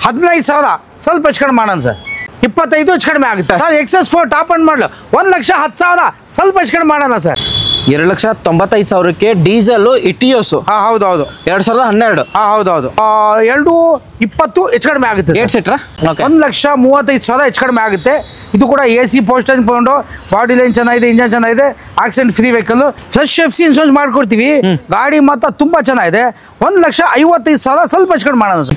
15,000 ಸ್ವಲ್ಪ ಹೆಚ್ಚು ಕಡಿಮೆ ಮಾಡೋಣ ಸರ್. 25 ಹೆಚ್ಚು ಕಡಿಮೆ ಆಗುತ್ತೆ ಸರ್. XS4 ಟಾಪ್ ಅಂಡ್ ಮಾಡಲು 1,10,000 ಸ್ವಲ್ಪ ಹೆಚ್ಚು ಕಡಿಮೆ ಮಾಡೋಣ ಸರ್. 2,95,000ಕ್ಕೆ diesel Etios. ಹೌದೌದು 2012. ಹೌದೌದು 2,20 ಹೆಚ್ಚು ಕಡಿಮೆ ಆಗುತ್ತೆ. 8 ಸೀಟ್ರಾ? 1,35,000 ಹೆಚ್ಚು ಕಡಿಮೆ ಆಗುತ್ತೆ. ಇದು ಕೂಡ AC ಪೋಸ್ಟೇಜ್ ತಗೊಂಡು ಬಾಡಿ ಲೈನ್ ಚೆನ್ನಾಗಿದೆ, ಇಂಜನ್ ಚೆನ್ನಾಗಿದೆ, accident free vehicle, fresh FC insurance ಮಾಡ್ಕೊಡ್ತೀವಿ. ಗಾಡಿ ಮಾತ್ರ ತುಂಬಾ ಚೆನ್ನಾಗಿದೆ. 1,55,000 ಸ್ವಲ್ಪ ಹೆಚ್ಚು ಕಡಿಮೆ ಮಾಡೋಣ ಸರ್.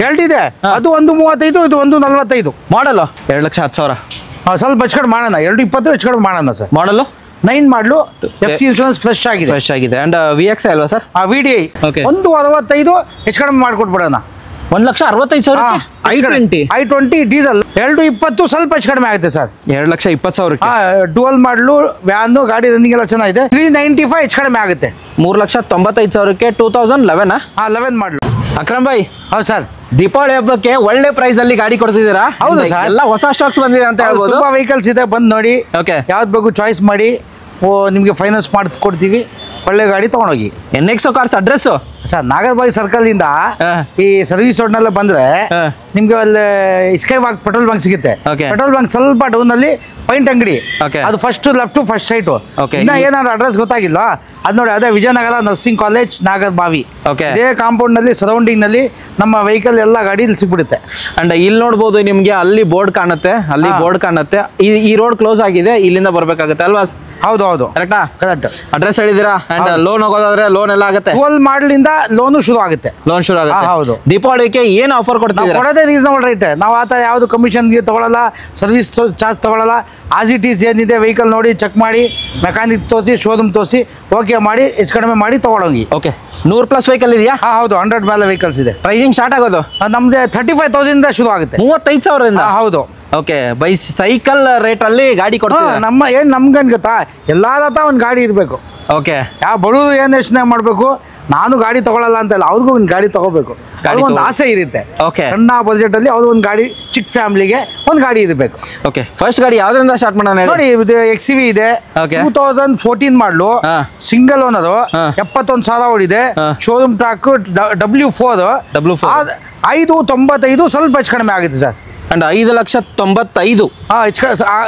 ಎರಡಿದೆ, ಅದು 1,35 ಇದು 1,45 ಮಾಡಲು 2,10,000 ಸ್ವಲ್ಪ ಹೆಚ್ಚು ಕಡಿಮೆ ಮಾಡೋಣ. 2,20 ಹೆಚ್ಚು ಕಡಿಮೆ ಮಾಡೋಣ ಸರ್. ಮಾಡಲು 9 ಮಾಡಲು FC ಇನ್ಶೂರೆನ್ಸ್ ಫ್ರೆಶ್ ಆಗಿದೆ. ಅಂಡ್ VX ಅಲ್ವಾ ಸರ್? VDI 1,65 ಹೆಚ್ಚು ಕಡಿಮೆ ಮಾಡ್ಕೊಟ್ಬಿಡೋಣ. 1,65,000 I20 ಡೀಸೆಲ್ 2,20 ಸ್ವಲ್ಪ ಹೆಚ್ಚು ಕಡಿಮೆ ಆಗುತ್ತೆ ಸರ್. 2,20,000 ಡುವಲ್ ಮಾಡಲು ವ್ಯಾನು ಗಾಡಿ ರನ್ನಿಂಗ್ ಎಲ್ಲ ಚೆನ್ನಾಗಿದೆ. 395 ಹೆಚ್ಚು ಕಡಿಮೆ ಆಗುತ್ತೆ. 3,95,000ಕ್ಕೆ 2011 11 ಮಾಡಲು. ಅಕ್ರಮ್ ಭಾಯ್, ಹೌದು ಸರ್, ದೀಪಾವಳಿ ಹಬ್ಬಕ್ಕೆ ಒಳ್ಳೆ ಪ್ರೈಸ್ ಅಲ್ಲಿ ಗಾಡಿ ಕೊಡ್ತಿದ್ದೀರಾ? ಹೌದು ಸರ್, ಎಲ್ಲ ಹೊಸ ಸ್ಟಾಕ್ಸ್ ಬಂದಿದೆ ಅಂತ ಹೇಳ್ಬೋದು. ತುಂಬಾ ವೆಹಿಕಲ್ಸ್ ಇದೆ, ಬಂದು ನೋಡಿ. ಓಕೆ, ಯಾವ್ದು ಬೇಕು ಚಾಯ್ಸ್ ಮಾಡಿ, ನಿಮಗೆ ಫೈನಾನ್ಸ್ ಮಾಡಿ ಕೊಡ್ತೀವಿ. ಒಳ್ಳೆ ಗಾಡಿ ತಗೊಂಡೋಗಿ. NXO cars address sir Nagarbhavi circle ಇಂದ ಈ ಸರ್ವಿಸ್ ರೋಡ್ನೆಲ್ಲ ಬಂದ್ರೆ ನಿಮ್ಗೆ ಅಲ್ಲಿ ಸ್ಕೈ ವಾಕ್ ಪೆಟ್ರೋಲ್ ಬಂಕ್ ಸಿಗುತ್ತೆ. ಪೆಟ್ರೋಲ್ ಬಂಕ್ ಸ್ವಲ್ಪ ಡೌನ್ ಅಲ್ಲಿ ಪೈಂಟ್ ಅಂಗಡಿ, ಅದು ಫಸ್ಟ್ ಲೆಫ್ಟ್ ಫಸ್ಟ್ ಸೈಟು. ಇನ್ನ ಏನಾದ್ರು ಅಡ್ರೆಸ್ ಗೊತ್ತಾಗಿಲ್ಲ ಅದು ನೋಡಿ, ಅದೇ ವಿಜಯನಗರ ನರ್ಸಿಂಗ್ ಕಾಲೇಜ್ ನಾಗರಬಾವಿ. ಇದೇ ಕಾಂಪೌಂಡ್ ನಲ್ಲಿ ಸರೌಂಡಿಂಗ್ ನಲ್ಲಿ ನಮ್ಮ ವೆಹಿಕಲ್ ಎಲ್ಲ ಗಾಡಿ ಸಿಗ್ಬಿಡುತ್ತೆ. ಅಂಡ್ ಇಲ್ಲಿ ನೋಡ್ಬೋದು ನಿಮ್ಗೆ, ಅಲ್ಲಿ ಬೋರ್ಡ್ ಕಾಣುತ್ತೆ, ಅಲ್ಲಿ ಬೋರ್ಡ್ ಕಾಣುತ್ತೆ. ಈ ರೋಡ್ ಕ್ಲೋಸ್ ಆಗಿದೆ, ಇಲ್ಲಿಂದ ಬರ್ಬೇಕಾಗುತ್ತೆ ಅಲ್ವಾ? ಹೌದು ಕರೆಕ್ಟಾ? ಕರೆಕ್ಟ್ ಅಡ್ರೆಸ್ ಹೇಳಿದಿರಾ. ಅಂಡ್ ಲೋನ್ ಹೋಗೋದಾದ್ರೆ ಲೋನ್ ಎಲ್ಲ ಆಗುತ್ತೆ. 12 ಮಾಡಲಿಂದ ಲೋನು ಶುರು ಆಗುತ್ತೆ. ಹೌದು. ದೀಪಾವಳಿಗೆ ಏನು ಆಫರ್ ಕೊಡ್ತೀವಿ? ಕೊಡೋದೇ ರೀಸನಬಲ್ ರೇಟ್. ನಾವು ಆತ ಯಾವುದು ಕಮಿಷನ್ಗೆ ತಗೊಳ್ಳಲ್ಲ, ಸರ್ವಿಸ್ ಚಾರ್ಜ್ ತಗೊಳ್ಳಲ್ಲ. ಆಸ್ ಇಟ್ ಈಸ್ ಏನಿದೆ ವೆಹಿಕಲ್ ನೋಡಿ ಚೆಕ್ ಮಾಡಿ, ಮೆಕ್ಯಾನಿಕ್ ತೋರಿಸಿ, ಶೋರೂಮ್ ತೋರಿಸಿ, ಓಕೆ ಮಾಡಿ, ಹೆಚ್ಚು ಕಡಿಮೆ ಮಾಡಿ ತಗೊಳ್ಳೋಗಿ. ಓಕೆ, 100+ ವೆಹಿಕಲ್ ಇದೆಯಾ? ಹೌದು, 100 ಮೇಲೆ ವೆಹಿಕಲ್ಸ್ ಇದೆ. ಪ್ರೈಸಿಂಗ್ ಸ್ಟಾರ್ಟ್ ಆಗೋದು ನಮ್ದು 35,000 ಶುರು ಆಗುತ್ತೆ. 35,000. ಹೌದು. ಓಕೆ, ಬೈ ಸೈಕಲ್ ರೇಟ್ ಅಲ್ಲಿ ಗಾಡಿ ಕೊಡ್ತೀವಿ. ನಮ್ಗೇನು ಗೊತ್ತಾ, ಎಲ್ಲಾರ ಹತ್ರ ಒಂದು ಗಾಡಿ ಇರಬೇಕು. ಓಕೆ, ಯಾವ ಬಡವರು ಏನು ಯೋಚನೆ ಮಾಡಬೇಕು, ನಾನು ಗಾಡಿ ತಗೊಳ್ಳಲ್ಲ ಅಂತಲ್ಲ, ಅವ್ರಿಗೂ ಒಂದು ಗಾಡಿ ತಗೋಬೇಕು, ಒಂದು ಆಸೆ ಇರುತ್ತೆ. ಓಕೆ, ಸಣ್ಣ ಬಜೆಟ್ ಅಲ್ಲಿ ಅವ್ರು ಒಂದು ಗಾಡಿ, ಚಿಕ್ಕ ಫ್ಯಾಮಿಲಿಗೆ ಒಂದು ಗಾಡಿ ಇರಬೇಕು. ಓಕೆ, ಫಸ್ಟ್ ಗಾಡಿ ಯಾವ್ದ್ರಿಂದ ಸ್ಟಾರ್ಟ್ ಮಾಡೋಣ ನೋಡಿ? XUV ಇದೆ, 2014 ಮಾಡಲು, ಸಿಂಗಲ್ ಓನರ್, 71,000 ಓಡಿದೆ, ಶೋರೂಮ್ ಟ್ರಾಕ್, W4 595 ಸ್ವಲ್ಪ ಹೆಚ್ಚು ಕಡಿಮೆ ಆಗುತ್ತೆ ಸರ್. ಅಂಡ್ 5,95,000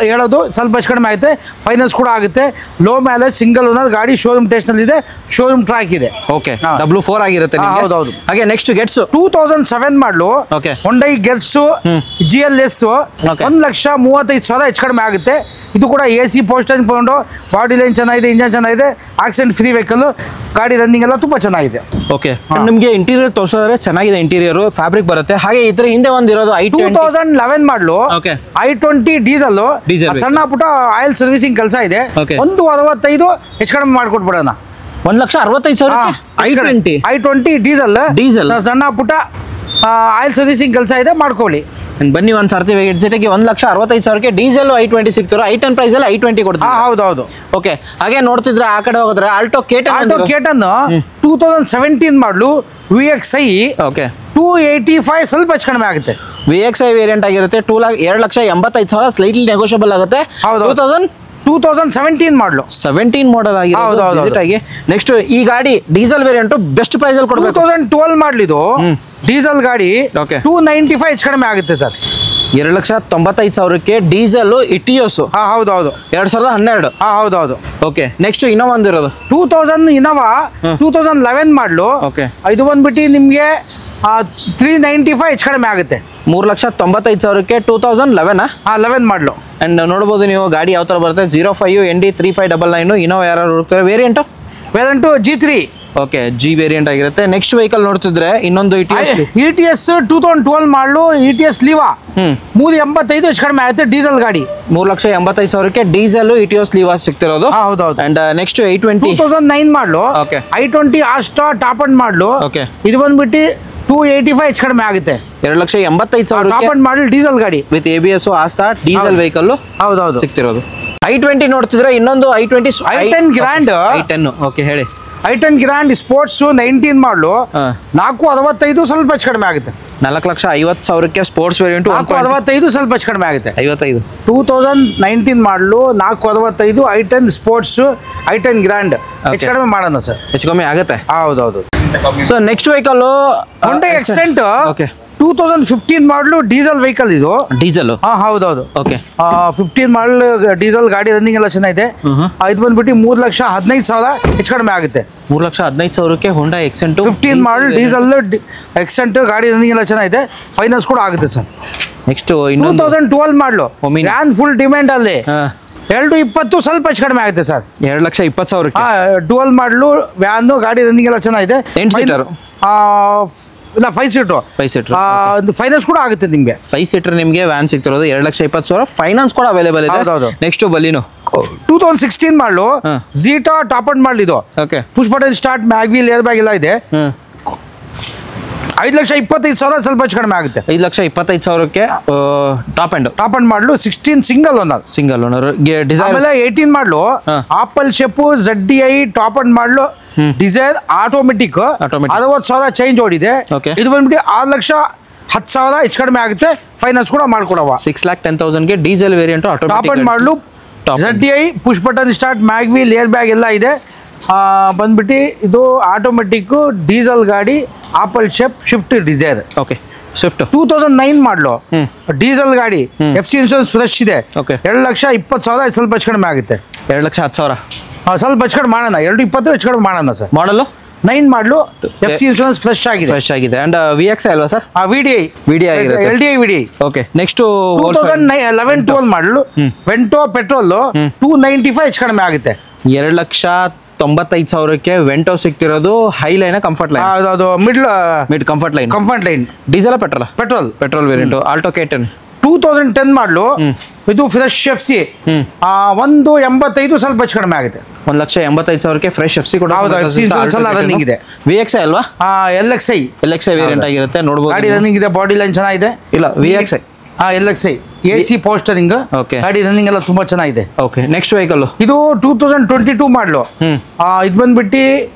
ಹೇಳೋದು ಸ್ವಲ್ಪ ಹೆಚ್ಚು ಕಡಿಮೆ ಆಗುತ್ತೆ. ಫೈನಾನ್ಸ್ ಕೂಡ ಆಗುತ್ತೆ. ಲೋ ಮೈಲೇಜ್ ಸಿಂಗಲ್ ಓನರ್ ಗಾಡಿ, ಶೋರೂಮ್ ಟೆಸ್ಟ್ ನಲ್ಲಿ ಇದೆ, ಶೋರೂಮ್ ಟ್ರ್ಯಾಕ್ ಇದೆ. ಓಕೆ, W4 ಆಗಿರುತ್ತೆ. ಹೌದೌದು. ಹಾಗೆ ನೆಕ್ಸ್ಟ್ ಗೆಟ್ಸ್ 2007 ಮಾಡಲು, ಹೊಂಡೈ ಗೆಟ್ಸ್ GLS 1,35,000 ಹೆಚ್ಚು ಕಡಿಮೆ ಆಗುತ್ತೆ. ಇದು ಕೂಡ AC ಪೋಸ್ಟೇಜ್ ತಗೊಂಡು ಬಾಡಿ ಲೈನ್ ಚೆನ್ನಾಗಿದೆ, ಇಂಜನ್ ಚೆನ್ನಾಗಿದೆ, ಆಕ್ಸಿಡೆಂಟ್ ಫ್ರೀ ವೆಹಿಕಲ್, ಗಾಡಿ ರನ್ನಿಂಗ್ ಎಲ್ಲ ತುಂಬಾ ಚೆನ್ನಾಗಿದೆ. ಓಕೆ, ನಿಮಗೆ ಇಂಟೀರಿಯರ್ ತೋರಿಸಿದ್ರೆ ಚೆನ್ನಾಗಿದೆ. ಇಂಟೀರಿಯರ್ ಫ್ಯಾಬ್ರಿಕ್ ಬರುತ್ತೆ. ಹಾಗೆ ಇದ್ರ ಹಿಂದೆ ಒಂದಿರೋದು 2011 ಮಾಡಲು, I20 ಡೀಸೆಲ್, ಸಣ್ಣ ಪುಟ್ಟ ಆಯಿಲ್ ಸರ್ವಿಸಿಂಗ್ ಕೆಲಸ ಇದೆ. 165 ಹೆಚ್ಚು ಕಡಿಮೆ ಮಾಡ್ಕೊಟ್ಬಿಡೋಣ. 1,65,000 I20 ಡೀಸೆಲ್ ಸಣ್ಣ ಪುಟ್ಟ ಆಯಿಲ್ ಸರ್ವಿಸಿಂಗ್ ಕೆಲಸ ಇದೆ, ಮಾಡ್ಕೊಳ್ಳಿ. ಬನ್ನಿ ಒಂದ್ ಸರ್ತಿ ಗೆ 1,65,000ಕ್ಕೆ ಡೀಸೆಲ್ I20 ಸಿಗ್ತಾರೆ. I10 ಪ್ರೈಸ್ ಅಲ್ಲಿ I20 ಕೊಡ್ತಾರೆ. ಹೌದೌದು. ಓಕೆ, ಹಾಗೆ ನೋಡ್ತಿದ್ರೆ ಆ ಕಡೆ ಹೋಗಿದ್ರೆ ಆಲ್ಟೋ ಕೇಟನ್ 2017 ಮಾಡಲು, VXI 285 ಸ್ವಲ್ಪ ಹೆಚ್ಚು ಕಡಿಮೆ ಆಗುತ್ತೆ. VXI ವೇರಿಯಂಟ್ ಆಗಿರುತ್ತೆ. 2,85,000 ಸ್ಲೈಟ್ಲಿ ನೆಗೋಷಿಯಬಲ್ ಆಗುತ್ತೆ. 2017 ಮಾಡಲು, 17 ಮಾಡೆಲ್ ಆಗಿದೆ. ನೆಕ್ಸ್ಟ್ ಈ ಗಾಡಿ ಡೀಸೆಲ್ ವೇರಿಯಂಟ್ ಬೆಸ್ಟ್ ಪ್ರೈಸ್ ಅಲ್ಲಿ ಕೊಡಬೇಕು. 2012 ಮಾಡಲಿದು ಡೀಸೆಲ್ ಗಾಡಿ 295 ಹೆಚ್ಚು ಕಡಿಮೆ ಆಗುತ್ತೆ ಸರ್. 2,95,000ಕ್ಕೆ diesel Etios. ಹೌದೌದು, 2012. ಹೌದೌದು. ಓಕೆ, ನೆಕ್ಸ್ಟ್ ಇನ್ನೋವಾ ಒಂದಿರೋದು 2000 ಇನೋವಾ 2011 ಮಾಡಲು. ಓಕೆ, ಇದು ಬಂದ್ಬಿಟ್ಟು ನಿಮಗೆ 395 ಹೆಚ್ಚು ಕಡಿಮೆ ಆಗುತ್ತೆ. 3,95,000ಕ್ಕೆ 2011 ಮಾಡಲು. ಅಂಡ್ ನೋಡ್ಬೋದು ನೀವು ಗಾಡಿ ಯಾವ ತರ ಬರುತ್ತೆ. 05 ND 3599 ಇನೋವಾ ಯಾರು ಹುಡುಕ್ತಾರೆ. Variant G3. Okay, G variant ಆಗಿರುತ್ತೆ. ನೆಕ್ಸ್ಟ್ ವೆಹಿಕಲ್ ನೋಡ್ತಿದ್ರೆ ಇನ್ನೊಂದು ETS 2012 ಮಾಡಲು, ETS ಲೀವಾ 385 ಹೆಚ್ಚು ಕಡಿಮೆ ಆಗುತ್ತೆ. ಡೀಸೆಲ್ ಗಾಡಿ 3,85,000ಕ್ಕೆ ಡೀಸೆಲ್ ETS ಲೀವಾ ಸಿಗ್ತಿರೋದು. ಹೌದೌದು. ಅಂಡ್ ನೆಕ್ಸ್ಟ್ 820 2009 ಮಾಡಲು, I20 ಆಸ್ಟಾ ಟಾಪ್ ಅಂಡ್ ಮಾಡಲು. ಇದು ಬಂದ್ಬಿಟ್ಟು 285 ಹೆಚ್ಚು ಕಡಿಮೆ ಆಗುತ್ತೆ. 2,85,000 ಟಾಪ್ ಅಂಡ್ ಮಾಡಲ್ ಡೀಸೆಲ್ ಗಾಡಿ with ABS Aastha diesel vehicle ಹೌದೌದು ಸಿಗ್ತಿರೋದು. I20 ನೋಡ್ತಿದ್ರೆ ಇನ್ನೊಂದು I10 ಗ್ರ್ಯಾಂಡ್. ಓಕೆ, ಹೇಳಿ. I10 ಗ್ರ್ಯಾಂಡ್ ಸ್ಪೋರ್ಟ್ಸ್ 19 ಮಾಡಲು, 465 ಸ್ವಲ್ಪ ಹೆಚ್ಚು ಕಡಿಮೆ ಆಗುತ್ತೆ. 4,50,000ಕ್ಕೆ ಸ್ಪೋರ್ಟ್ಸ್ ವೇರಿಯಂಟ್ 465 ಸ್ವಲ್ಪ ಹೆಚ್ಚು ಕಡಿಮೆ ಆಗುತ್ತೆ. 55 2019 ಮಾಡಲು, 465 I10 ಸ್ಪೋರ್ಟ್ಸ್ I10 ಗ್ರ್ಯಾಂಡ್ ಹೆಚ್ಚು ಕಡಿಮೆ ಮಾಡೋಣ ಸರ್. ಹೆಚ್ಚು ಕಮ್ಮಿ ಆಗುತ್ತೆ. ಹೌದೌದು. So next vehicle Hyundai Accent 2015 ಮಾಡಲು ಡೀಸೆಲ್ ವೆಹಿಕಲ್ ಇದು. ಡೀಸೆಲ್? ಹೌದೌದು. ಓಕೆ. 15 ಮಾಡಲ್ ಡೀಸೆಲ್ ಗಾಡಿ ರನ್ನಿಂಗ್ ಎಲ್ಲ ಚೆನ್ನಾಗಿದೆ. ಇದು ಬಂದ್ಬಿಟ್ಟು 3,15,000 ಹೆಚ್ಚು ಕಡಿಮೆ ಆಗುತ್ತೆ. 3,15,000ಕ್ಕೆ ಹೋಂಡಾ ಎಕ್ಸೆಂಟ್ 15 ಮಾಡಲ್ ಡೀಸೆಲ್ ಎಕ್ಸೆಂಟ್ ಗಾಡಿ ರನ್ನಿಂಗ್ ಎಲ್ಲ ಚೆನ್ನಾಗಿದೆ. ಫೈನಾನ್ಸ್ ಕೂಡ ಆಗುತ್ತೆ ಸರ್. ನೆಕ್ಸ್ಟ್ 2012 ಮಾಡಲು ವ್ಯಾನ್ ಫುಲ್ ಡಿಮ್ಯಾಂಡ್ ಅಲ್ಲಿ 2,20 ಸ್ವಲ್ಪ ಹೆಚ್ಚು ಕಡಿಮೆ ಆಗುತ್ತೆ ಸರ್. 2,20,000ಕ್ಕೆ 12 ಮಾಡಲು ವ್ಯಾನ್ ಗಾಡಿ ರನ್ನಿಂಗ್ ಎಲ್ಲ ಚೆನ್ನಾಗಿದೆ. 8 ಸೀಟರ್ ಇಲ್ಲ 5 ಸೀಟರ್. 5 ಸೀಟರ್ ಫೈನಾನ್ಸ್ ಕೂಡ ಆಗುತ್ತೆ ನಿಮಗೆ. 5 ಸೀಟರ್ ನಿಮಗೆ ವ್ಯಾನ್ ಸಿಗ್ತಿರೋದು 2,20,000. ಫೈನಾನ್ಸ್ ಕೂಡ ಅವೈಲೇಬಲ್ ಇದೆ. ಹೌದೌದು. ನೆಕ್ಸ್ಟ್ ಬಲಿನೋ 2016 ಮಾಡಲು ಝೀಟಾ ಟಾಪ್ ಅಂಡ್ ಮಾಡಲ್ ಇದು. Okay. Push button start, mag wheel, air bag ಎಲ್ಲ ಇದೆ. 5,25,000 ಸ್ವಲ್ಪ ಹೆಚ್ಚು ಕಡಿಮೆ ಆಗುತ್ತೆ. 5,25,000ಕ್ಕೆ top end model 16 single owner. Single owner Dzire. ಆಮೇಲೆ 18 model apple shape ZDI top end model Dzire automatic 60,000 change ಓಡಿದೆ. ಇದು ಬಂದ್ಬಿಟ್ಟು 6,10,000 ಹೆಚ್ಚು ಕಡಿಮೆ ಆಗುತ್ತೆ. ಫೈನಾನ್ಸ್ ಕೂಡ ಮಾಡ್ಕೊಡವ. 6,10,000ಗೆ diesel variant top end model ZDI push button start, mag wheel, air bag ಎಲ್ಲ ಇದೆ. ಬಂದ್ಬಿಟ್ಟು ಇದು ಆಟೋಮೆಟಿಕ್ ಡೀಸೆಲ್ ಗಾಡಿ, apple shape, Swift Dzire. Okay. Swift 2009 model diesel ಗಾಡಿ, FC ಇನ್ಶೂರೆನ್ಸ್ ಫ್ರೆಶ್ ಇದೆ. 2,20,000 ಸ್ವಲ್ಪ ಹೆಚ್ಚು ಕಡಿಮೆ ಆಗುತ್ತೆ. 2,10,000 ಸ್ವಲ್ಪ ಹೆಚ್ಚು ಕಡಿಮೆ ಮಾಡೋಣ. 2,20 ಹೆಚ್ಚು ಕಡಿಮೆ ಮಾಡೋಣ ಸರ್. ಮಾಡಲು 9 ಮಾಡಲು FC ಇನ್ಶೂರೆನ್ಸ್ ಫ್ರೆಶ್ ಆಗಿದೆ. ಅಂಡ್ VXI ಅಲ್ವಾ sir? VDI LDI VDI. Okay. Next 2011-12 ಮಾಡಲು ವೆಂಟೋ ಪೆಟ್ರೋಲ್ 295 ಹೆಚ್ಚು ಕಡಿಮೆ ಆಗುತ್ತೆ. 2,95,000ಕ್ಕೆ ವೆಂಟೋ ಸಿಗ್ತಿರೋದು ಹೈಲೈನ್ ಕಂಫರ್ಟ್ ಲೈನ್. ಅದು mid comfort line. Diesel petrol variant. Alto K10 2010 ಮಾಡಲು ಇದು ಫ್ರೆಶ್ FC 185 ಸ್ವಲ್ಪ ಹೆಚ್ಚು ಕಡಿಮೆ ಆಗುತ್ತೆ. 1,85,000ಕ್ಕೆ ಫ್ರೆಶ್ FC ಕೂಡ ರನ್ನಿಂಗ್ ಇದೆ. VXI ಅಲ್ವಾ? LXI ವೇರಿಯಂಟ್ ಆಗಿರುತ್ತೆ. ನೋಡಬಹುದು ಗಾಡಿ ರನ್ನಿಂಗ್ ಇದೆ. ಬಾಡಿ ಲೈನ್ ಚೆನ್ನಾಗಿದೆ. ಇಲ್ಲ VXI LXI AC ಪೋಸ್ಟರಿಂಗ್. ಓಕೆ. ಗಾಡಿ ರನ್ನಿಂಗ್ ಎಲ್ಲ ತುಂಬಾ ಚೆನ್ನಾಗಿದೆ. ಓಕೆ. ನೆಕ್ಸ್ಟ್ ವೆಹಿಕಲ್ ಇದು 2022 ಮಾಡಲು ಇದು ಬಂದ್ಬಿಟ್ಟು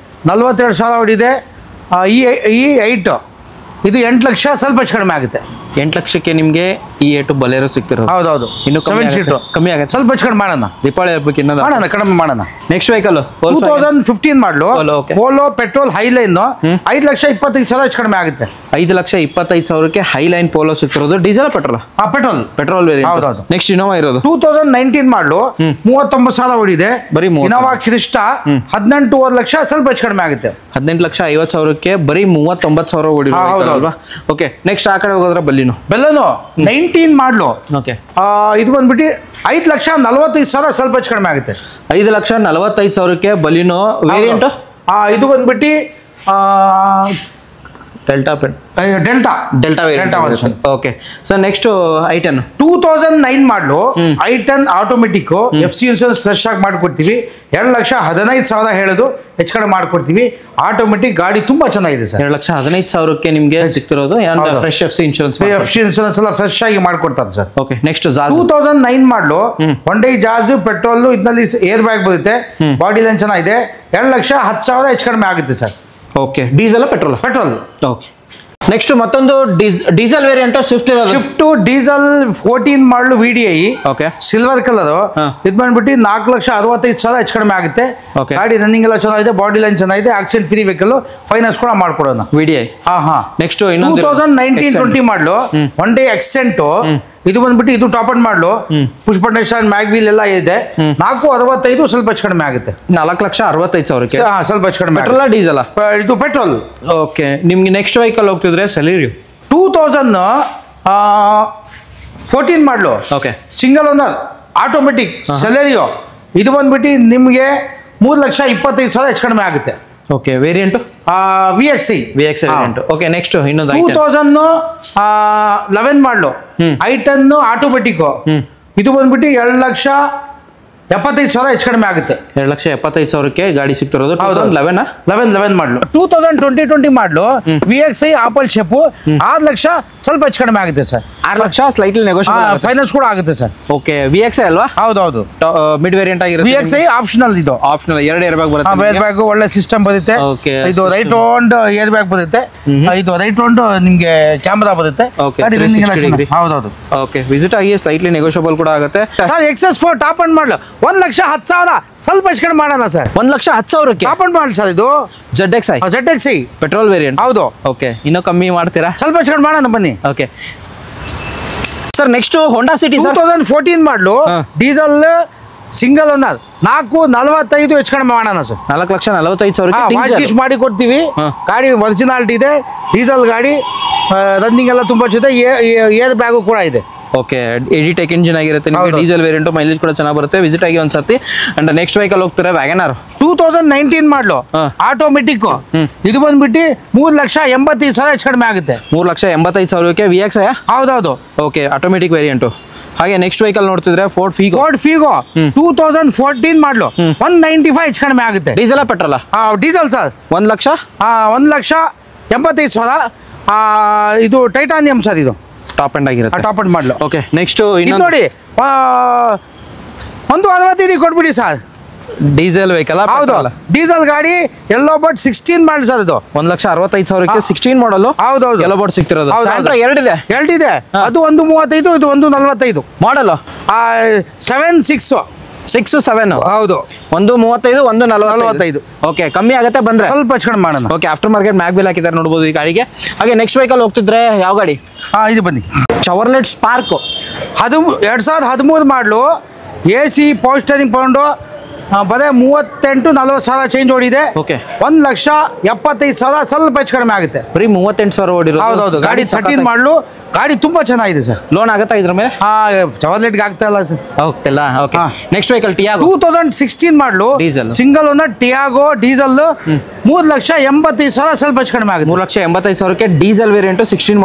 42,000 ಹೊಡಿದೆ. E8 ಇದು 8 ಲಕ್ಷ ಸ್ವಲ್ಪ ಹೆಚ್ಚು ಕಡಿಮೆ ಆಗುತ್ತೆ. 8 ಲಕ್ಷಕ್ಕೆ ನಿಮಗೆ E8 ಬಲೇರೋ ಸಿಗ್ತಿರೋದು. ಹೌದೌದು. ಇನ್ನು 7 ಸೀಟರ್ ಕಮ್ಮಿ ಆಗುತ್ತೆ. ಸ್ವಲ್ಪ ಹೆಚ್ಚು ಕಡಿಮೆ ಮಾಡೋಣ. ದೀಪಾವಳಿ ಹಬ್ಬಕ್ಕೆ ಇನ್ನೊಂದು ಕಡಿಮೆ ಮಾಡೋಣ. ನೆಕ್ಸ್ಟ್ ವೆಹಿಕಲ್ 2015 ಮಾಡಲು ಪೋಲೋ ಪೆಟ್ರೋಲ್ ಹೈಲೈನ್ 5,25,000 ಹೆಚ್ಚು ಕಡಿಮೆ ಆಗುತ್ತೆ. 5,25,000ಕ್ಕೆ ಹೈಲೈನ್ ಪೋಲೋ ಸಿಗ್ತಿರೋದು. Diesel petrol variant. ಹೌದೌದು. ನೆಕ್ಸ್ಟ್ ಇನೋವಾ ಇರೋದು 2019 ಮಾಡಲು 39,000 ಹೊಡಿದೆ. ಬರೀ ಇನೋವಾ ಕ್ರಿಸ್ಟಾ 18,500,000 ಲಕ್ಷ ಸ್ವಲ್ಪ ಹೆಚ್ಚು ಕಡಿಮೆ ಆಗುತ್ತೆ. 18,50,000ಕ್ಕೆ ಬರೀ 39,000 ಹೊಡಿರೋದು. ಓಕೆ. ನೆಕ್ಸ್ಟ್ ಆ ಕಡೆ ಹೋಗೋದ್ರೆ ಬೆಲ್ಲನೋ 19 ಮಾಡಲು. ಓಕೆ. ಇದು ಬಂದ್ಬಿಟ್ಟು 5,45,000 ಸ್ವಲ್ಪ ಹೆಚ್ಚು ಕಡಿಮೆ ಆಗುತ್ತೆ. 5,45,000ಕ್ಕೆ ಬಲಿನೋ ವೇರಿಯಂಟ್. ಇದು ಬಂದ್ಬಿಟ್ಟು delta variant. Okay. So next I10 2009 ಮಾಡಲು I10 automatic FC insurance fresh ಆಗಿ ಮಾಡ್ಕೊಡ್ತೀವಿ. 2,15,000 ಹೇಳೋದು ಹೆಚ್ಚು ಕಡೆ ಮಾಡ್ಕೊಡ್ತೀವಿ. ಆಟೋಮೆಟಿಕ್ ಗಾಡಿ ತುಂಬಾ ಚೆನ್ನಾಗಿದೆ ಸರ್. 2,15,000ಕ್ಕೆ ನಿಮಗೆ ಸಿಗ್ತಿರೋದು ಫ್ರೆಶ್ FC ಇನ್ಶೂರೆನ್ಸ್ ಎಲ್ಲ ಫ್ರೆಶ್ ಆಗಿ ಮಾಡ್ಕೊಡ್ತಾರೆ ಸರ್. ಓಕೆ. ನೆಕ್ಸ್ಟ್ 2009 ಮಾಡಲು ಹೊಂಡೈ ಜಾಜ್ ಪೆಟ್ರೋಲ್, ಇದರಲ್ಲಿ ಏರ್ ಬ್ಯಾಗ್ ಬರುತ್ತೆ. ಬಾಡಿ ಲೈನ್ ಚೆನ್ನಾಗಿದೆ. 2,10,000 ಹೆಚ್ಚು ಕಡಿಮೆ ಆಗುತ್ತೆ sir. Okay. Diesel petrol. Okay. Next ಮತ್ತೊಂದು ಡೀಸೆಲ್ ವೇರಿಯಂಟ್ ಸ್ವಿಫ್ಟ್ ಡೀಸೆಲ್ 14 ಮಾಡಲು VDI. ಓಕೆ. Silver colour. ಇದು ಬಂದ್ಬಿಟ್ಟು 4,65,000 ಹೆಚ್ಚು ಕಡಿಮೆ ಆಗುತ್ತೆ. ಗಾಡಿ ರನ್ನಿಂಗ್ ಎಲ್ಲ ಚೆನ್ನಾಗಿದೆ. ಬಾಡಿ ಲೈನ್ ಚೆನ್ನಾಗಿದೆ. Accident free vehicle. ಫೈನಾನ್ಸ್ ಕೂಡ ಮಾಡ್ಕೊಡೋಣ. VDI. ನೆಕ್ಸ್ಟ್ 2019-20 ಮಾಡಲು ಹೊಂಡೈ ಎಕ್ಸೆಂಟ್. ಇದು ಬಂದ್ಬಿಟ್ಟು ಇದು ಟಾಪ್ ಅಂಡ್ ಮಾಡಲು ಪುಷ್ ಬಟನ್ ಸ್ಟಾರ್ಟ್, ಮ್ಯಾಗ್ವೀಲ್ ಎಲ್ಲ ಇದೆ. 4,65,000 ಸ್ವಲ್ಪ ಹೆಚ್ಚು ಕಡಿಮೆ ಆಗುತ್ತೆ. 4,65,000ಕ್ಕೆ ಸ್ವಲ್ಪ ಹೆಚ್ಚು ಕಡಿಮೆ. Petrol diesel? ಇದು ಪೆಟ್ರೋಲ್. ಓಕೆ. ನಿಮ್ಗೆ ನೆಕ್ಸ್ಟ್ ವೆಹಿಕಲ್ ಹೋಗ್ತಿದ್ರೆ ಸೆಲೆರಿಯೋ 2014 ಮಾಡಲು. Okay. Single owner automatic Celerio. ಇದು ಬಂದ್ಬಿಟ್ಟು ನಿಮಗೆ 3,25,000 ಹೆಚ್ಚು ಕಡಿಮೆ ಆಗುತ್ತೆ. Okay. Variant VXI variant. Okay. Next ಇನ್ನೊಂದು 2011 ಮಾಡಲು I10 ಆಟೋಮೆಟಿಕ್. ಇದು ಬಂದ್ಬಿಟ್ಟು 2,75,000 ಹೆಚ್ಚು ಕಡಿಮೆ ಆಗುತ್ತೆ. 2,75,000ಕ್ಕೆ ಗಾಡಿ ಸಿಗ್ತಿರೋದು. 11 ಮಾಡಲು. 2020 ಮಾಡಲು VXI ಆಪಲ್ ಶೇಪು 6 ಲಕ್ಷ ಸ್ವಲ್ಪ ಹೆಚ್ಚು ಕಡಿಮೆ ಆಗುತ್ತೆ sir. 6 lakh slightly negotiable. Finance ಕೂಡ ಆಗುತ್ತೆ ಸರ್. ಓಕೆ. VXI ಅಲ್ವಾ? ಹೌದೌದು. ಮಿಡ್ ವೇರಿಯಂಟ್ ಆಗಿರುತ್ತೆ. VXI optional. ಇದು ಆಪ್ಷನಲ್. 2 ಏರ್ ಬ್ಯಾಗ್ ಬರುತ್ತೆ. ಏರ್ ಬ್ಯಾಗ್ ಒಳ್ಳೆ ಸಿಸ್ಟಮ್ ಬರುತ್ತೆ. ಇದು ರೈಟ್ ರೌಂಡ್ ಏರ್ ಬ್ಯಾಗ್ ಬರುತ್ತೆ. ಇದು ರೈಟ್ ರೌಂಡ್ ನಿಮಗೆ ಕ್ಯಾಮೆರಾ ಬರುತ್ತೆ. ಹೌದೌದು. ಓಕೆ. ವಿಸಿಟ್ ಆಗಿ ಸ್ಲೈಟ್ಲಿ ನೆಗೋಷಿಯಬಲ್ ಕೂಡ ಆಗುತ್ತೆ ಸರ್. XS4 ಟಾಪ್ ಅಂಡ್ ಮಾಡಲು 1,10,000 ಸ್ವಲ್ಪ ಹೆಚ್ಚು ಕಡಿಮೆ ಮಾಡೋಣ ಸರ್. 1,10,000ಕ್ಕೆ ಟಾಪ್ ಅಂಡ್ ಮಾಡಲ್ ಸರ್ ಇದು. ZXi ZXi petrol variant. ಹೌದು. ಓಕೆ, ಇನ್ನೂ ಕಮ್ಮಿ ಮಾಡ್ತೀರಾ? ಸ್ವಲ್ಪ ಹೆಚ್ಚು ಕಡಿಮೆ ಮಾಡೋಣ ಬನ್ನಿ. Okay sir, next Honda City 2014 ಮಾಡಲು ಡೀಸೆಲ್ ಸಿಂಗಲ್ ಓನರ್ 4,45 ಹೆಚ್ಚು ಕಡಿಮೆ ಮಾಡೋಣ ಸರ್. 4,45,000 ವಾಶ್ ಗೀಶ್ ಮಾಡಿ ಕೊಡ್ತೀವಿ. ಗಾಡಿ ಒರಿಜಿನಾಲಿಟಿ ಇದೆ, ಡೀಸೆಲ್ ಗಾಡಿ, ರನ್ನಿಂಗ್ ಎಲ್ಲ ತುಂಬಾ ಜೊತೆ ಏರ್ ಬ್ಯಾಗು ಕೂಡ ಇದೆ. ಓಕೆ, ಎಡಿಟೆಕ್ ಇಂಜಿನ್ ಆಗಿರುತ್ತೆ ನಿಮಗೆ. ಡೀಸೆಲ್ ವೇರಿಯಂಟ್, ಮೈಲೇಜ್ ಕೂಡ ಚೆನ್ನಾಗಿ ಬರುತ್ತೆ. ವಿಸಿಟ್ ಆಗಿ ಒಂದ್ಸತಿ. ಅಂಡ್ ನೆಕ್ಸ್ಟ್ ವೆಹಿಕಲ್ ಹೋಗ್ತಾರೆ ವ್ಯಾಗನಾರ್ 2019 ಮಾಡಲು ಆಟೋಮೆಟಿಕ್. ಇದು ಬಂದ್ಬಿಟ್ಟು 3,85,000 ಹೆಚ್ಚು ಕಡಿಮೆ ಆಗುತ್ತೆ. 3,85,000ಕ್ಕೆ VXi. ಹೌದೌದು. Okay, automatic variant. ಹಾಗೆ ನೆಕ್ಸ್ಟ್ ವೆಹಿಕಲ್ ನೋಡ್ತಿದ್ರೆ ಫೋರ್ಡ್ ಫೀಗೋ 2014 ಮಾಡಲು 195 ಹೆಚ್ಚು ಕಡಿಮೆ ಆಗುತ್ತೆ. Diesel petrol? Diesel sir. 1,85,000. ಇದು ಟೈಟಾನಿಯಂ ಸರ್. ಇದು ಟಾಪ್ ಎಂಡ್ ಆಗಿರುತ್ತೆ. ಟಾಪ್ ಅಂಡ್ ಮಾಡಲು. ಓಕೆ, ನೆಕ್ಸ್ಟ್ ನೋಡಿ 165 ಕೊಟ್ಬಿಡಿ ಸರ್. Diesel vehicle? ಹೌದು, ಡೀಸೆಲ್ ಗಾಡಿ, ಎಲ್ಲೋ ಬಟ್ 16 ಮಾಡಲ್ ಸರ್. ಇದು 1,65,000ಕ್ಕೆ 16 ಮಾಡಲು. ಹೌದೌದು, ಎಲ್ಲೋ ಬಟ್ ಸಿಗ್ತಿರೋದು. ಎರಡಿದೆ. ಅದು 135, ಇದು 145 ಮಾಡಲು. 7 ಹೌದು. 135, 145. ಓಕೆ, ಕಮ್ಮಿ ಆಗುತ್ತೆ ಬಂದ್ರೆ ಸ್ವಲ್ಪ ಹೆಚ್ಚು ಕಡಿಮೆ ಮಾಡೋಣ. ಓಕೆ, ಆಫ್ಟರ್ ಮಾರ್ಕೆಟ್ ಮ್ಯಾಗ್ ಬಿಲ್ ಹಾಕಿದ್ದಾರೆ ನೋಡ್ಬೋದು ಈ ಗಾಡಿಗೆ. ಹಾಗೆ ನೆಕ್ಸ್ಟ್ ವೆಹಿಕಲ್ ಹೋಗ್ತಿದ್ರೆ ಯಾವ ಗಾಡಿ? ಇದು ಬನ್ನಿ, ಚವರ್ಲೆಟ್ ಸ್ಪಾರ್ಕ್ 2013 ಮಾಡಲು. AC ಪವರ್ ಸ್ಟೇರಿಂಗ್ ತಗೊಂಡು ಬರೀ 38,000-40,000 ಚೇಂಜ್ ಓಡಿದೆ. ಓಕೆ, 1,75,000 ಸ್ವಲ್ಪ ಹೆಚ್ಚು ಕಡಿಮೆ ಆಗುತ್ತೆ. ಬರೀ 38,000 ಓಡಿರೋದು. ಹೌದೌದು. ಗಾಡಿ 13 ಮಾಡಲು. ಗಾಡಿ ತುಂಬಾ ಚೆನ್ನಾಗಿದೆ ಸರ್. ಲೋನ್ ಆಗುತ್ತಾ ಇದ್ರ ಮೇಲೆ? ಚವರ್ಲೆಟ್ಗೆ ಆಗ್ತಾ ಇಲ್ಲ ಸರ್. ಹೋಗ್ತಿಲ್ಲ. ಓಕೆ, ನೆಕ್ಸ್ಟ್ ವೆಹಿಕಲ್ ಟಿಯಾಗೋ 2016 ಮಾಡಲು. Diesel single owner Tiago diesel 3,85,000 ಸ್ವಲ್ಪ ಹೆಚ್ಚು ಕಡಿಮೆ ಆಗುತ್ತೆ. 3,85,000ಕ್ಕೆ ಡೀಸೆಲ್ ವೇರಿಯಂಟ್ 16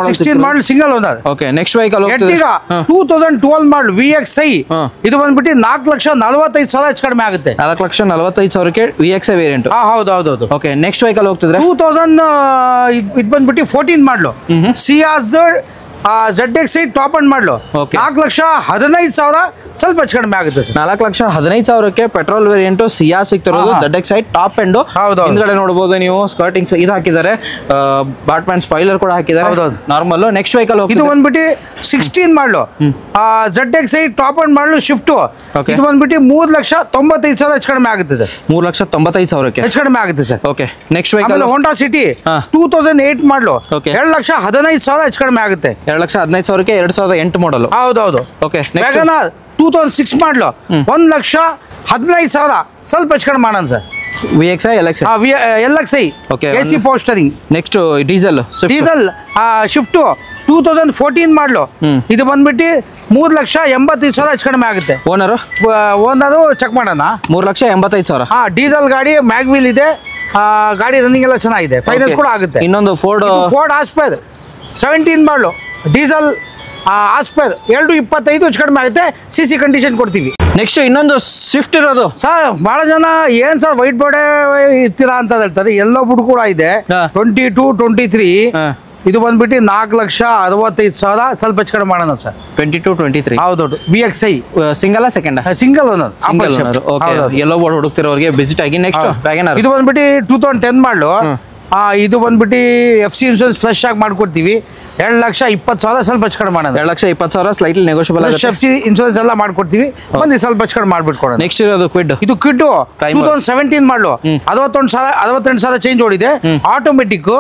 ಮಾಡಲು single owner. Okay, next vehicle ಈಗ 2012 ಮಾಡಲು VXi. ಇದು ಬಂದ್ಬಿಟ್ಟು 4,45,000 ಹೆಚ್ಚು ಕಡಿಮೆ ಆಗುತ್ತೆ. 4,45,000ಕ್ಕೆ VXi ವೇರಿಯಂಟ್. ಹೌದೌದು. ಓಕೆ, ನೆಕ್ಸ್ಟ್ ವೆಹಿಕಲ್ ಹೋಗ್ತಿದ್ರೆ 2000 ಇದು ಬಂದ್ಬಿಟ್ಟು 14 ಮಾಡಲು. ಸಿಯಾಜ್ ZXi ಟಾಪ್ ಅಂಡ್ ಮಾಡಲು. 4,15,000 ಸ್ವಲ್ಪ ಹೆಚ್ಚು ಕಡಿಮೆ ಆಗುತ್ತೆ ಸರ್. 4,15,000ಕ್ಕೆ ಪೆಟ್ರೋಲ್ ವೇರಿಯಂಟ್ ಸಿಯಾ ಸಿಗ್ತಿರೋದು. ZXi top end. ಹಿಂದ್ಗಡೆ ನೋಡಬಹುದು ನೀವು, ಸ್ಕರ್ಟಿಂಗ್ಸ್ ಇದು ಹಾಕಿದ್ದಾರೆ, ಬ್ಯಾಟ್ಮ್ಯಾನ್ ಸ್ಪಾಯ್ಲರ್ ಕೂಡ ಹಾಕಿದ್ದಾರೆ. ನಾರ್ಮಲ್. ನೆಕ್ಸ್ಟ್ ವೆಹಿಕಲ್ ಇದು ಬಂದ್ಬಿಟ್ಟು 16 ಮಾಡಲು. ZXi ಟಾಪ್ ಅಂಡ್ ಮಾಡಲು ಶಿಫ್ಟ್. ಇದು ಬಂದ್ಬಿಟ್ಟು 3,95,000 ಹೆಚ್ಚು ಕಡಿಮೆ ಆಗುತ್ತೆ ಸರ್. 3,95,000ಕ್ಕೆ ಹೆಚ್ಚು ಕಡಿಮೆ ಆಗುತ್ತೆ sir. Okay, next vehicle Honda City 2008 ಮಾಡಲು. 2,15,000 ಹೆಚ್ಚು ಕಡಿಮೆ ಆಗುತ್ತೆ. 2,15,000ಕ್ಕೆ 2008 ಮಾಡಲು. ಹೌದೌದು. ಓಕೆ, ವ್ಯಾಗನಾರ್ 2006 ಮಾಡಲು. 1,15,000 ಸ್ವಲ್ಪ ಹೆಚ್ಚು ಕಡಿಮೆ ಮಾಡೋಣ sir. VXi LXi. Okay, AC power steering. Next diesel shift 2014 ಮಾಡಲು. ಇದು ಬಂದ್ಬಿಟ್ಟು 3,85,000 ಹೆಚ್ಚು ಕಡಿಮೆ ಆಗುತ್ತೆ. ಓನರು ಚೆಕ್ ಮಾಡೋಣ. 3,85,000. ಡೀಸೆಲ್ ಗಾಡಿ, ಮ್ಯಾಗ್ ವೀಲ್ ಇದೆ, ಗಾಡಿ ರನ್ನಿಂಗ್ ಎಲ್ಲ ಚೆನ್ನಾಗಿದೆ, ಫೈನಾನ್ಸ್ ಕೂಡ ಆಗುತ್ತೆ. ಇನ್ನೊಂದು ಫೋರ್ಡ್ ಆಸ್ಪೈರ್ 17 ಮಾಡಲು. ಡೀಸೆಲ್ ಆಸ್ಪೈರ್ 2,25 ಹೆಚ್ಚು ಕಡಿಮೆ ಆಗುತ್ತೆ. CC ಕಂಡೀಷನ್ ಕೊಡ್ತೀವಿ. ನೆಕ್ಸ್ಟ್ ಇನ್ನೊಂದು ಸ್ವಿಫ್ಟ್ ಇರೋದು ಸರ್. ಬಹಳ ಜನ ಏನ್ ಸರ್ ವೈಟ್ ಬೋರ್ಡ್ ಇರ್ತೀರಾ ಅಂತ ಹೇಳ್ತಾರೆ. ಎಲ್ಲೋ ಬುಡ್ ಕೂಡ ಇದೆ. 22, 23. ಇದು ಬಂದ್ಬಿಟ್ಟು 4,65,000 ಸ್ವಲ್ಪ ಹೆಚ್ಚು ಕಡಿಮೆ ಮಾಡೋಣ ಸರ್. 22, 23. ಹೌದೌದು. VXi single second? Single owner. Yellow board ಹುಡುಕ್ತಿರೋರಿಗೆ ವಿಸಿಟ್ ಆಗಿ. ನೆಕ್ಸ್ಟ್ ವ್ಯಾಗನರ್ ಇದು ಬಂದ್ಬಿಟ್ಟು 2010 ಮಾಡಲು. ಇದು ಬಂದ್ಬಿಟ್ಟು FC ಇನ್ಶೂರೆನ್ಸ್ ಫ್ರೆಶ್ ಆಗಿ ಮಾಡ್ಕೊಡ್ತೀವಿ. 2,20,000 ಸ್ವಲ್ಪ ಹೆಚ್ಚು ಕಡಿಮೆ ಮಾಡೋಣ. 2,20,000 ಸ್ಲೈಟ್ಲಿ ನೆಗೋಷಿಯಬಲ್. FC ಇನ್ಶೂರೆನ್ಸ್ ಎಲ್ಲ ಮಾಡ್ಕೊಡ್ತೀವಿ. ಬನ್ನಿ ಸ್ವಲ್ಪ ಹೆಚ್ಚು ಕಡಿಮೆ ಮಾಡ್ಬಿಟ್ಕೊಡೋಣ. ನೆಕ್ಸ್ಟ್ ಇರೋದು ಕ್ವಿಡ್. ಇದು ಕ್ವಿಡ್ 2017 ಮಾಡಲು. 61,000 ಚೇಂಜ್ ಓಡಿದೆ. ಆಟೋಮೆಟಿಕ್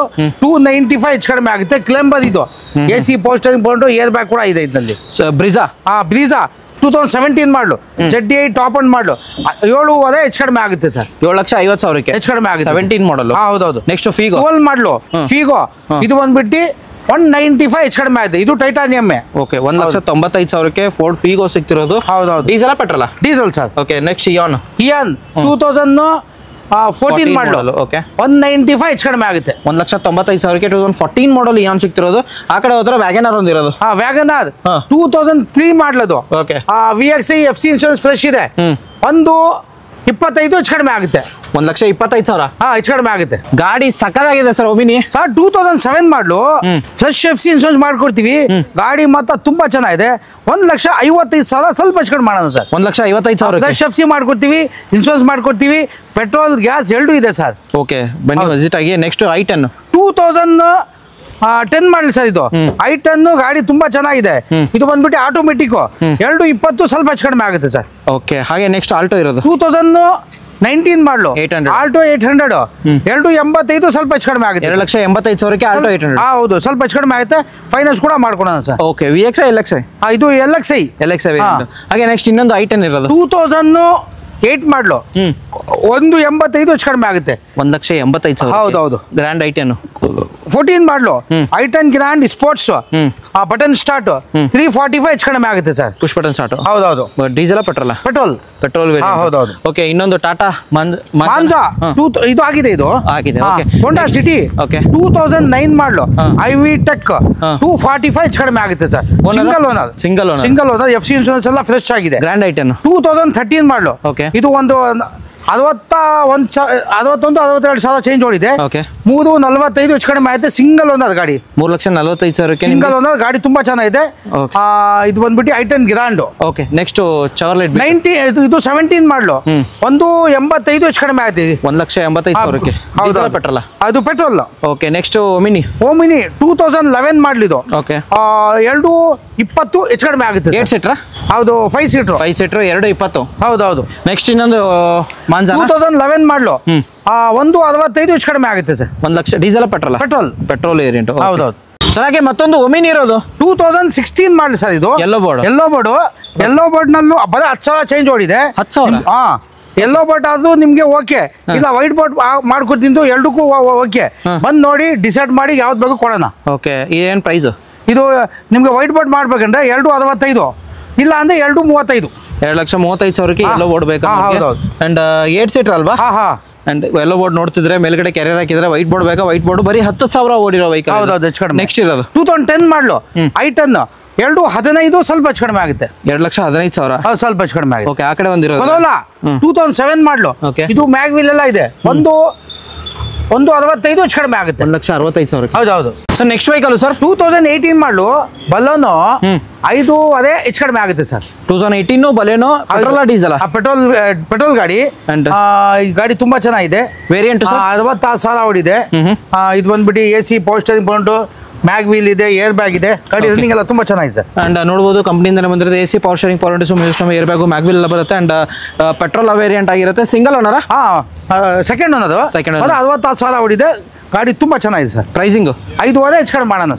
295 ಹೆಚ್ಚು ಕಡಿಮೆ ಆಗುತ್ತೆ. ಕ್ಲೆಂಬರ್ ಇದು. AC ಪವರ್ ಸ್ಟೇರಿಂಗ್ ಬಂದು ಏರ್ ಬ್ಯಾಗ್ ಕೂಡ ಇದೆ ಇದರಲ್ಲಿ. ಬ್ರಿಜಾ 2017 ಮಾಡಲು. ZDI ಟಾಪ್ ಅಂಡ್ ಮಾಡಲು. 7,500 ಹೆಚ್ಚು ಕಡಿಮೆ ಆಗುತ್ತೆ ಸರ್. 7,50,000ಕ್ಕೆ ಹೆಚ್ಚು ಕಡಿಮೆ ಆಗುತ್ತೆ. 17 ಮಾಡಲು. ಹೌದೌದು. ನೆಕ್ಸ್ಟ್ ಫೀಗೋ 12 ಮಾಡಲು. ಫೀಗೋ ಇದು ಬಂದ್ಬಿಟ್ಟು 195 ಹೆಚ್ಚು ಕಡಿಮೆ ಆಗಿದೆ. ಇದು ಟೈಟಾನಿಯಮ್. ಓಕೆ, 1,95,000ಕ್ಕೆ ಫೋರ್ಡ್ ಫೀಗೋ ಸಿಗ್ತಿರೋದು. ಹೌದೌದು. Diesel petrol? Diesel sir. Okay, next Eon 2014 ಮಾಡಲು. ಓಕೆ, 195 ಹೆಚ್ಚು ಕಡಿಮೆ ಆಗುತ್ತೆ. 1,95,000ಕ್ಕೆ 2014 ಮಾಡಲ್ ಇಯಾನ್ ಸಿಗ್ತಿರೋದು. ಆ ಕಡೆ ಹೋದ್ರೆ ವ್ಯಾಗನರ್ ಒಂದಿರೋದು. ವ್ಯಾಗನರ್ 2003 ಮಾಡಲದು. Okay, VXi FC insurance fresh ಇದೆ. 1,25 ಹೆಚ್ಚು ಕಡಿಮೆ ಆಗುತ್ತೆ. 1,25,000 ಹೆಚ್ಚು ಕಡಿಮೆ ಆಗುತ್ತೆ. ಗಾಡಿ ಸಕ್ಕದಾಗಿದೆ ಸರ್. ಒಮಿನಿ ಸರ್ 2007 ಮಾಡಲು. ಫ್ರೆಶ್ FC ಇನ್ಶೂರೆನ್ಸ್ ಮಾಡ್ಕೊಡ್ತೀವಿ. ಗಾಡಿ ಮಾತ್ರ ತುಂಬಾ ಚೆನ್ನಾಗಿದೆ. 1,55,000 ಸ್ವಲ್ಪ ಹೆಚ್ಚು ಕಡಿಮೆ ಮಾಡೋಣ ಸರ್. 1,55,000 ಫ್ರೆಶ್ FC ಮಾಡ್ಕೊಡ್ತೀವಿ, ಇನ್ಶೂರೆನ್ಸ್ ಮಾಡ್ಕೊಡ್ತೀವಿ, ಪೆಟ್ರೋಲ್ ಗ್ಯಾಸ್ 2 ಇದೆ ಸರ್. ಓಕೆ, ಬನ್ನಿ ವಿಸಿಟ್ ಆಗಿ. ನೆಕ್ಸ್ಟ್ I10 10 ಮಾಡಲ್ ಸರ್ ಇದು. i10 ಗಾಡಿ ತುಂಬಾ ಚೆನ್ನಾಗಿದೆ. ಇದು ಬಂದ್ಬಿಟ್ಟು ಆಟೋಮೆಟಿಕ್ 220 ಸ್ವಲ್ಪ ಹೆಚ್ಚು ಕಡಿಮೆ ಆಗುತ್ತೆ ಸರ್. ಓಕೆ, ಹಾಗೆ ನೆಕ್ಸ್ಟ್ ಆಲ್ಟೋ ಇರೋದು 2019 ಮಾಡಲು ಆಲ್ಟೋ 800 285 ಸ್ವಲ್ಪ ಹೆಚ್ಚು ಕಡಿಮೆ ಆಗುತ್ತೆ. 2,85,000ಕ್ಕೆ ಆಲ್ಟೋ 800. ಹೌದು, ಸ್ವಲ್ಪ ಹೆಚ್ಚು ಕಡಿಮೆ ಆಗುತ್ತೆ. ಫೈನಾನ್ಸ್ ಕೂಡ ಮಾಡ್ಕೊಡೋಣ ಸರ್. Okay, VXI LXI? ಇದು LXI. ಹಾಗೆ ನೆಕ್ಸ್ಟ್ ಇನ್ನೊಂದು i10 ಇರೋದು 2008 ಮಾಡಲು 185 ಹೆಚ್ಚು ಕಡಿಮೆ ಆಗುತ್ತೆ. 1,85,000. ಹೌದೌದು, ಗ್ರ್ಯಾಂಡ್ i10. 14 ಮಾಡಲು i10 grand sports button start 345 ಹೆಚ್ಚು ಕಡಿಮೆ ಆಗುತ್ತೆ ಸರ್. Push button start. ಹೌದೌದು. Diesel petrol? ಪೆಟ್ರೋಲ್. ಹೌದೌದು. ಓಕೆ, ಇನ್ನೊಂದು ಟಾಟಾ ಮಾಂಜಾ ಇದು ಆಗಿದೆ. ಇದು ಆಗಿದೆ. ಹೋಂಡಾ ಸಿಟಿ 2009 ಮಾಡಲು IV ಟೆಕ್ 245 ಹೆಚ್ಚು ಕಡಿಮೆ ಆಗುತ್ತೆ sir. Single owner FC insurance ಎಲ್ಲ ಫ್ರೆಶ್ ಆಗಿದೆ. ಗ್ರ್ಯಾಂಡ್ i10 2013 ಮಾಡಲು. ಇದು ಒಂದು 61-62 ಸಾವಿರ ಚೇಂಜ್ ಓಡಿದೆ. 345 ಹೆಚ್ಚು ಕಡಿಮೆ ಆಯ್ತು. ಸಿಂಗಲ್ ಓನರ್ ಗಾಡಿ 3,45,000 ಸಿಂಗಲ್ ಓನರ್ ಗಾಡಿ ತುಂಬಾ ಚೆನ್ನಾಗಿದೆ. ಇದು ಬಂದ್ಬಿಟ್ಟು i10 grand. Okay, next Charlotte 90 ಇದು 17 ಮಾಡಲು 185 ಹೆಚ್ಚು ಕಡಿಮೆ ಆಯ್ತು. 1,85,000ಕ್ಕೆ. ಹೌದಾ? ಪೆಟ್ರೋಲ್? ಅದು ಪೆಟ್ರೋಲ್. ಓಕೆ, ನೆಕ್ಸ್ಟ್ ಓಮಿನಿ 2011 ಮಾಡಲು ಇದು. ಓಕೆ, 220 ಹೆಚ್ಚು ಕಡಿಮೆ ಆಗುತ್ತೆ. 8 ಸೀಟರ್? ಹೌದು, 5 ಸೀಟರ್. 220. ಹೌದೌದು. ನೆಕ್ಸ್ಟ್ ಇನ್ನೊಂದು ಮಾಂಜಾ 2011 ಮಾಡಲು 165 ಹೆಚ್ಚು ಕಡಿಮೆ ಆಗುತ್ತೆ ಸರ್. 1,00,000. Diesel petrol variant. ಹೌದೌದು. ಚೆನ್ನಾಗಿ ಮತ್ತೊಂದು ಒಮಿನಿ ಇರೋದು 2016 ಮಾಡಲಿ ಸರ್. ಇದು ಯೆಲ್ಲೋ ಬೋರ್ಡ್ ನಲ್ಲೂ ಬರೀ 10 ಸಾವಿರ ಚೇಂಜ್ ಓಡಿದೆ. 10,000? ಯೆಲ್ಲೋ ಬೋರ್ಡ್ ಆದ್ರೂ ನಿಮ್ಗೆ ಓಕೆ, ಇಲ್ಲ ವೈಟ್ ಬೋರ್ಡ್ ಮಾಡ್ಕೊಡ್ತಿದ್ದು ಎರಡಕ್ಕೂ ಓಕೆ. ಬಂದು ನೋಡಿ ಡಿಸೈಡ್ ಮಾಡಿ ಯಾವ್ದು ಬೇಕು ಕೊಡೋಣ. ಓಕೆ, ಏನ್ ಪ್ರೈಸ್ ಇದು? ನಿಮ್ಗೆ ವೈಟ್ ಬೋರ್ಡ್ ಮಾಡ್ಬೇಕಂದ್ರೆ 265, ಇಲ್ಲ ಅಂದ್ರೆ 235. 2,35,000ಕ್ಕೆ ಯೆಲ್ಲೋ ಬೋರ್ಡ್ ಬೇಕು. ಅಂಡ್ 8 ಸೀಟರ್ ಅಲ್ವಾ? ಅಂಡ್ ಯೆಲ್ಲೋ ಬೋರ್ಡ್ ನೋಡ್ತಿದ್ರೆ ಮೇಲ್ಗಡೆ ಕ್ಯಾರಿಯರ್ ಹಾಕಿದ್ರೆ ವೈಟ್ ಬೋರ್ಡ್ ಬೇಕಾ? ವೈಟ್ ಬೋರ್ಡ್ ಬರೀ 10,000 ಓಡಿರೋ ವೆಹಿಕಲ್. ಹೌದೌದು. ನೆಕ್ಸ್ಟ್ ಇರೋದು 2010 ಮಾಡಲು i10 215 ಸ್ವಲ್ಪ ಹೆಚ್ಚು ಕಡಿಮೆ ಆಗುತ್ತೆ. 2,15,000. ಸ್ವಲ್ಪ ಹೆಚ್ಚು ಕಡಿಮೆ ಆಗುತ್ತೆ. ಓಕೆ, ಆ ಕಡೆ ಒಂದಿರೋದು 2007 ಮಾಡಲು. ಇದು ಮ್ಯಾಗ್ವಿಲ್ ಎಲ್ಲ ಇದೆ. 165 ಹೆಚ್ಚು ಕಡಿಮೆ ಆಗುತ್ತೆ. 1,65,000. ಹೌದೌದು. ಸರ್ ನೆಕ್ಸ್ಟ್ ವೆಹಿಕಲ್ ಸರ್ 2018 ಮಾಡಲು ಬಲೋನು 5 ಅದೇ ಹೆಚ್ಚು ಕಡಿಮೆ ಆಗುತ್ತೆ ಸರ್. 2018 ಬಲೇನೋ petrol diesel? ಪೆಟ್ರೋಲ್ ಗಾಡಿ. ಈ ಗಾಡಿ ತುಂಬಾ ಚೆನ್ನಾಗಿದೆ. ವೇರಿಯಂಟ್ 66,000 ಓಡಿದೆ. ಇದು ಬಂದ್ಬಿಟ್ಟು AC ಪವರ್ ಸ್ಟೇರಿಂಗ್ ಬಂದು ಮ್ಯಾಗ್ ವೀಲ್ ಇದೆ, ಏರ್ ಬ್ಯಾಗ್ ಇದೆ. ಗಾಡಿ ರನ್ನಿಂಗ್ ಎಲ್ಲ ತುಂಬಾ ಚೆನ್ನಾಗಿದೆ ಸರ್. ಅಂಡ್ ನೋಡಬಹುದು ಕಂಪನಿಯಿಂದನೇ ಬಂದಿರುತ್ತೆ. AC power steering, power Windows, music system, air bag, mag wheel ಎಲ್ಲ ಬರುತ್ತೆ. ಅಂಡ್ ಪೆಟ್ರೋಲ್ ವೇರಿಯಂಟ್ ಆಗಿರುತ್ತೆ. Single owner? Second owner. 66,000 ಓಡಿದೆ. ಗಾಡಿ ತುಂಬಾ ಚೆನ್ನಾಗಿದೆ ಸರ್. ಪ್ರೈಸಿಂಗ್ 5 ಹೆಚ್ಚು ಕಡಿಮೆ ಮಾಡೋಣ.